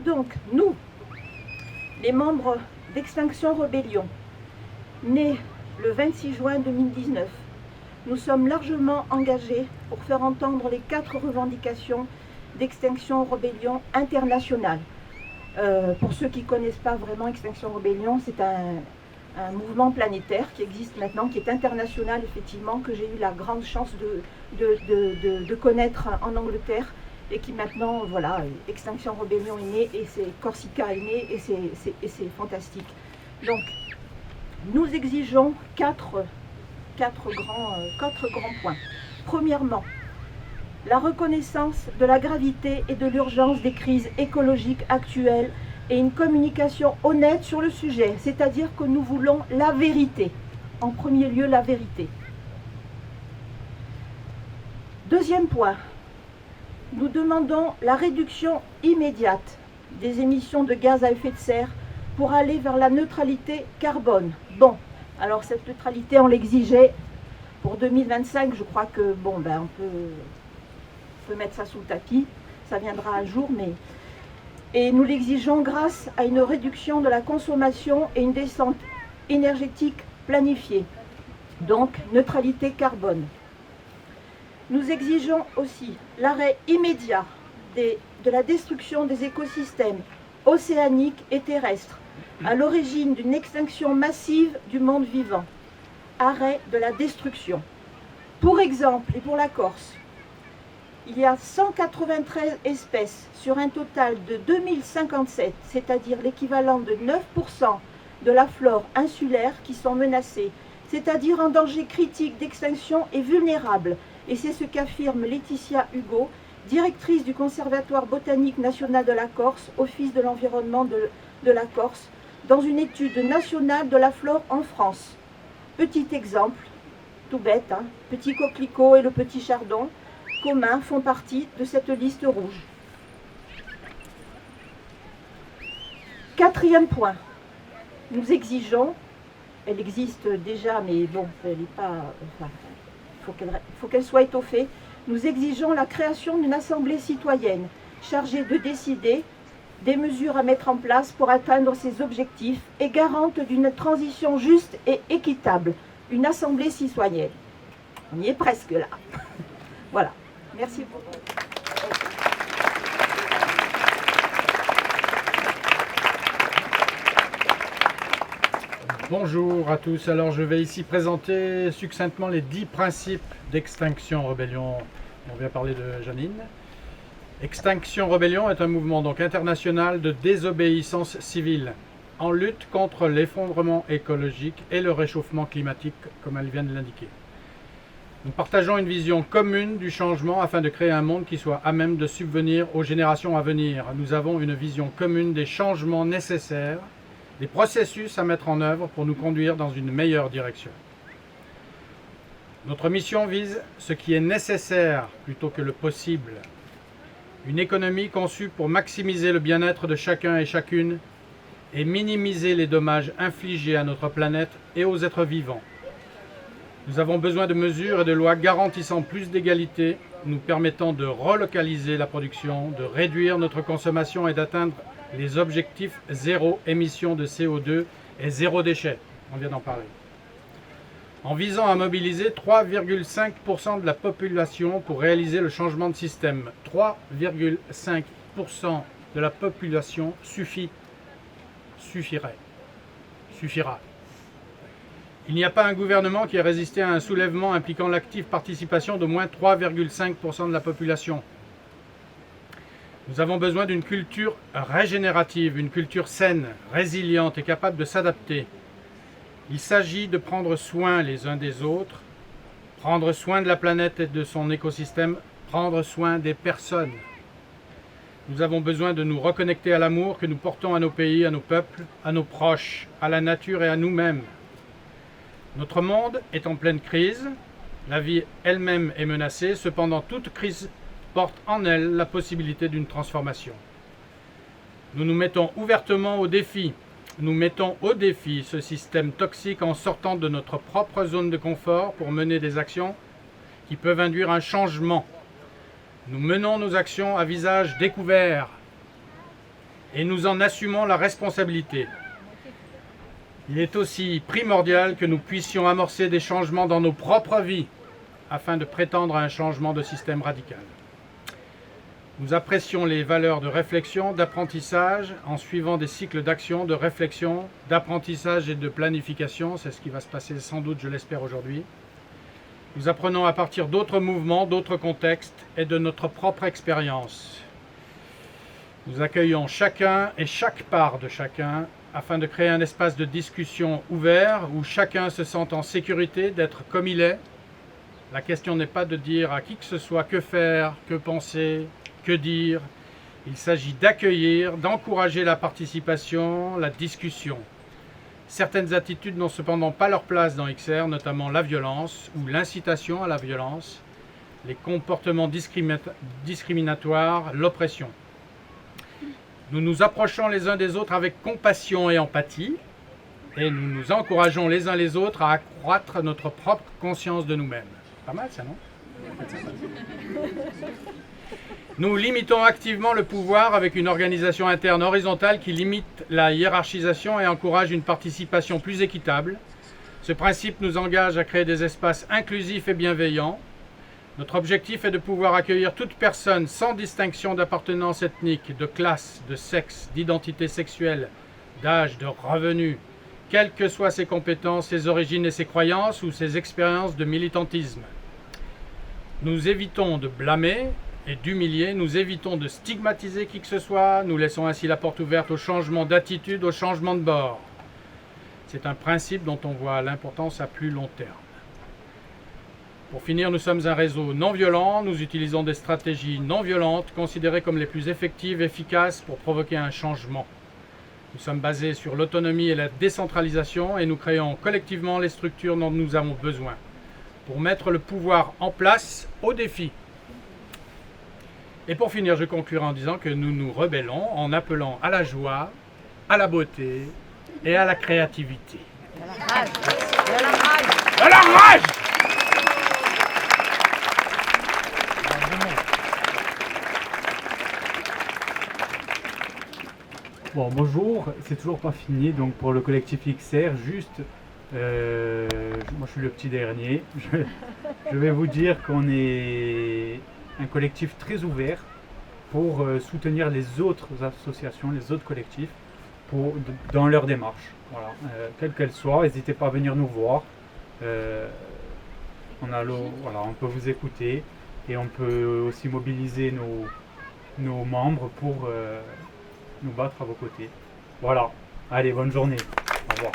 Donc, nous, les membres d'Extinction Rebellion, nés le 26 juin 2019, nous sommes largement engagés pour faire entendre les 4 revendications d'Extinction Rebellion internationale. Pour ceux qui ne connaissent pas vraiment Extinction Rebellion, c'est un mouvement planétaire qui existe maintenant, qui est international effectivement, que j'ai eu la grande chance de connaître en Angleterre et qui maintenant, voilà, Extinction Rebellion est née et Corsica est née et c'est fantastique. Donc, nous exigeons quatre grands points. Premièrement, la reconnaissance de la gravité et de l'urgence des crises écologiques actuelles et une communication honnête sur le sujet, c'est-à-dire que nous voulons la vérité. En premier lieu, la vérité. Deuxième point, nous demandons la réduction immédiate des émissions de gaz à effet de serre pour aller vers la neutralité carbone. Bon, alors cette neutralité, on l'exigeait pour 2025, je crois que, bon, ben, on peut mettre ça sous le tapis, ça viendra un jour, mais... Et nous l'exigeons grâce à une réduction de la consommation et une descente énergétique planifiée. Donc, neutralité carbone. Nous exigeons aussi l'arrêt immédiat de la destruction des écosystèmes océaniques et terrestres, à l'origine d'une extinction massive du monde vivant. Arrêt de la destruction. Pour exemple, et pour la Corse, il y a 193 espèces sur un total de 2057, c'est-à-dire l'équivalent de 9% de la flore insulaire qui sont menacées, c'est-à-dire en danger critique d'extinction et vulnérables. Et c'est ce qu'affirme Laetitia Hugo, directrice du Conservatoire botanique national de la Corse, Office de l'environnement de la Corse, dans une étude nationale de la flore en France. Petit exemple, tout bête, hein, petit coquelicot et le petit chardon, communs font partie de cette liste rouge. Quatrième point, nous exigeons, elle existe déjà, mais bon, elle n'est pas, enfin, faut qu'elle soit étoffée, nous exigeons la création d'une assemblée citoyenne chargée de décider des mesures à mettre en place pour atteindre ces objectifs et garante d'une transition juste et équitable, une assemblée citoyenne. On y est presque là. Voilà. Merci beaucoup. Bonjour à tous. Alors je vais ici présenter succinctement les 10 principes d'Extinction Rebellion. On vient parler de Janine. Extinction Rebellion est un mouvement donc international de désobéissance civile en lutte contre l'effondrement écologique et le réchauffement climatique, comme elle vient de l'indiquer. Nous partageons une vision commune du changement afin de créer un monde qui soit à même de subvenir aux générations à venir. Nous avons une vision commune des changements nécessaires, des processus à mettre en œuvre pour nous conduire dans une meilleure direction. Notre mission vise ce qui est nécessaire plutôt que le possible. Une économie conçue pour maximiser le bien-être de chacun et chacune et minimiser les dommages infligés à notre planète et aux êtres vivants. Nous avons besoin de mesures et de lois garantissant plus d'égalité, nous permettant de relocaliser la production, de réduire notre consommation et d'atteindre les objectifs zéro émission de CO2 et zéro déchet. On vient d'en parler. En visant à mobiliser 3,5% de la population pour réaliser le changement de système. 3,5% de la population suffira. Il n'y a pas un gouvernement qui ait résisté à un soulèvement impliquant l'active participation d'au moins 3,5% de la population. Nous avons besoin d'une culture régénérative, une culture saine, résiliente et capable de s'adapter. Il s'agit de prendre soin les uns des autres, prendre soin de la planète et de son écosystème, prendre soin des personnes. Nous avons besoin de nous reconnecter à l'amour que nous portons à nos pays, à nos peuples, à nos proches, à la nature et à nous-mêmes. Notre monde est en pleine crise, la vie elle-même est menacée, cependant toute crise porte en elle la possibilité d'une transformation. Nous nous mettons ouvertement au défi. Nous mettons au défi ce système toxique en sortant de notre propre zone de confort pour mener des actions qui peuvent induire un changement. Nous menons nos actions à visage découvert. et nous en assumons la responsabilité. Il est aussi primordial que nous puissions amorcer des changements dans nos propres vies afin de prétendre à un changement de système radical. Nous apprécions les valeurs de réflexion, d'apprentissage, en suivant des cycles d'action, de réflexion, d'apprentissage et de planification. C'est ce qui va se passer sans doute, je l'espère, aujourd'hui. Nous apprenons à partir d'autres mouvements, d'autres contextes et de notre propre expérience. Nous accueillons chacun et chaque part de chacun afin de créer un espace de discussion ouvert où chacun se sent en sécurité d'être comme il est. La question n'est pas de dire à qui que ce soit que faire, que penser, que dire. Il s'agit d'accueillir, d'encourager la participation, la discussion. Certaines attitudes n'ont cependant pas leur place dans XR, notamment la violence ou l'incitation à la violence, les comportements discriminatoires, l'oppression. Nous nous approchons les uns des autres avec compassion et empathie, et nous nous encourageons les uns les autres à accroître notre propre conscience de nous-mêmes. Pas mal ça, non? Nous limitons activement le pouvoir avec une organisation interne horizontale qui limite la hiérarchisation et encourage une participation plus équitable. Ce principe nous engage à créer des espaces inclusifs et bienveillants. Notre objectif est de pouvoir accueillir toute personne sans distinction d'appartenance ethnique, de classe, de sexe, d'identité sexuelle, d'âge, de revenus, quelles que soient ses compétences, ses origines et ses croyances ou ses expériences de militantisme. Nous évitons de blâmer et d'humilier, nous évitons de stigmatiser qui que ce soit, nous laissons ainsi la porte ouverte au changement d'attitude, au changement de bord. C'est un principe dont on voit l'importance à plus long terme. Pour finir, nous sommes un réseau non violent, nous utilisons des stratégies non violentes considérées comme les plus effectives et efficaces pour provoquer un changement. Nous sommes basés sur l'autonomie et la décentralisation et nous créons collectivement les structures dont nous avons besoin pour mettre le pouvoir en place au défi. Et pour finir, je conclurai en disant que nous nous rebellons en appelant à la joie, à la beauté et à la créativité. À la rage. À la rage. À la rage! Bon, bonjour, c'est toujours pas fini, donc pour le collectif XR, juste, moi je suis le petit dernier, je vais vous dire qu'on est un collectif très ouvert pour soutenir les autres associations, les autres collectifs dans leur démarche, voilà, quelle qu'elle soit, n'hésitez pas à venir nous voir, voilà, on peut vous écouter et on peut aussi mobiliser nos membres pour nous battre à vos côtés. Voilà, allez, bonne journée, au revoir.